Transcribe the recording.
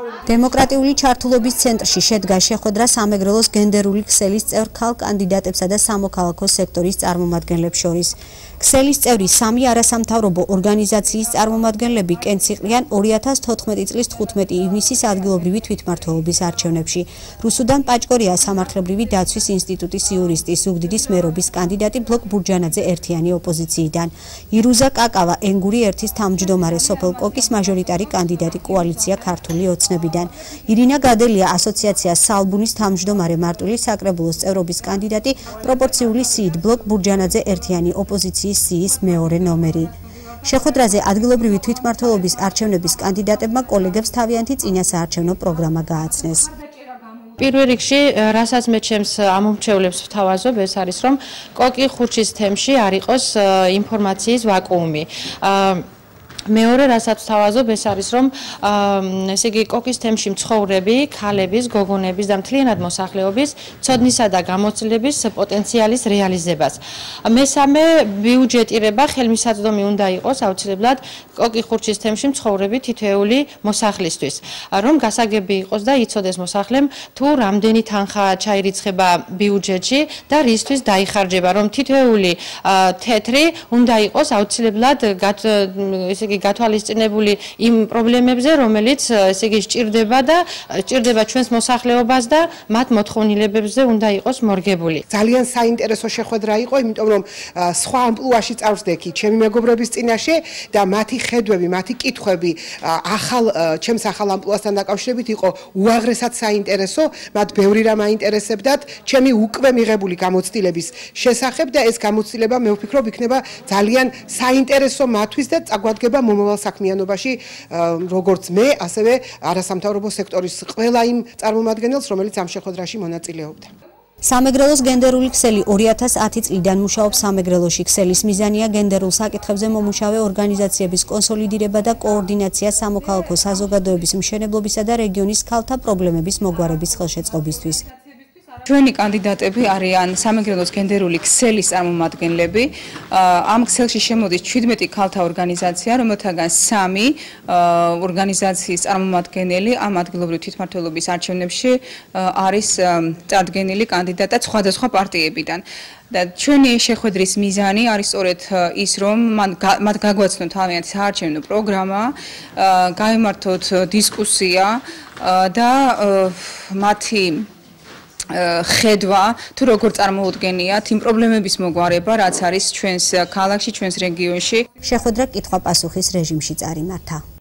დემოკრატიული ჩართულობის ცენტრში შედგა შეხვედრა სამეგრელოს გენდერული ქსელის წევრ ქალ კანდიდატებსა და სამოქალაქო სექტორის წარმომადგენლებს შორის. ქსელის წევრი სამი არასამთავრობო ორგანიზაციის წარმომადგენლები კენციყვიან 2014 წლის 15 ივნისის ადგილობრივი თვითმმართველობის არჩევნებში. რუსუდან პაჭკორია სამართლებრივი დაცვის ინსტიტუტის იურისტი, ზუგდიდის მერობის კანდიდატი ბლოკ ბურჯანაძე ერთიანი ოპოზიციიდან. ირუზა კაკავა ენგური ერთის თავმჯდომარე სოფელ კოკის მაჟორიტარი კანდიდატი კოალიცია ქართული ოცნებიდან. ირინა გადელია ასოციაცია სალბუნის თავმჯდომარე მარტვილი საკრებულოს წევრობის კანდიდატი პროპორციული სიით ბლოკ ბურჯანაძე ერთიანი ოპოზიციის სიის მეორე ნომერი. შეხვედრაზე ადგილობრივი თვითმმართველობის არჩევნების კანდიდატებმა კოლეგებს თავიანთი წინასაარჩევნო პროგრამა გააცნეს. პირველ რიგში, რასაც მე ჩემს ამომრჩევლებს ვთავაზობ, ეს არის, რომ კოკი ხურჩის თემში არ იყოს ინფორმაციის ვაკუუმი. მეორე რასაც ვთავაზობ, ეს არის, რომ ესე იგი კოკის თემში მცხოვრები, ქალების, გოგონების და მთლიანად მოსახლეობის ცოდნისა და გამოცდილების პოტენციალის რეალიზებას. მესამე, ბიუჯეტირება ხელმისაწვდომი უნდა იყოს აუცილებლად კოკი ხურჩის თემში მცხოვრები თითოეული მოსახლისთვის, რომ გასაგები იყოს და იცოდეს მოსახლემ თუ რამდენი თანხა ჩაირიცხება ბიუჯეტში და რისთვის დაიხარჯება, რომ თითოეული თეთრი უნდა იყოს აუცილებლად გათვალისწინებული იმ პრობლემებზე, რომელიც ესე იგი სჭირდება ჩვენს მოსახლეობას და მათ მოთხოვნილებებზე უნდა იყოს მორგებული. ძალიან საინტერესო შეხვედრა იყო, იმიტომ რომ სხვა ამპლუაში წავსდექი ჩემი მეგობრების წინაშე და მათი ხედვები, მათი კითხვები ჩემს ახალ ამპლუასთან დაკავშირებით იყო უაღრესად საინტერესო, მათ ბევრი რამ აინტერესებდათ ჩემი უკვე მიღებული გამოცდილების შესახებ და ეს გამოცდილება მე ვფიქრობ იქნება ძალიან საინტერესო მათთვის და წაგვადგება მომავალ საქმიანობაში, როგორც მე, ასევე არასამთავრობო სექტორის ყველა იმ წარმომადგენელს, რომელიც ამ შეხვედრაში მონაწილეობდა. სამეგრელოს გენდერული ქსელი 2010 წლიდან მუშაობს სამეგრელოში. ქსელის მიზანია გენდერულ საკითხებზე მომუშავე ორგანიზაციების კონსოლიდირება და კოორდინაცია სამოქალაქო საზოგადოების მშენებლობისა და რეგიონის ქალთა პრობლემების მოგვარების ხელშეწყობისთვის. ჩვენი კანდიდატები არიან სამეგრელოს გენდერული ქსელის წარმომადგენლები. ამ ქსელში შემოდის 17 ქალთა ორგანიზაცია, რომელთაგან 3 ორგანიზაციის წარმომადგენელი ამ ადგილობრივი თვითმმართველობის არჩევნებში არის წარდგენილი კანდიდატად სხვადასხვა პარტიებიდან. და ჩვენი შეხვედრის მიზანი არის სწორედ ის, რომ მათ გაგვაცნოთ თავიანთი საარჩევნო პროგრამა, გაიმართოთ დისკუსია და მათი ხედვა თუ როგორ წარმოუდგენიათ იმ პრობლემების მოგვარება, რაც არის ჩვენს ქალაქში, ჩვენს რეგიონში. შეხვედრა კითხვა-პასუხის რეჟიმში წარიმართა.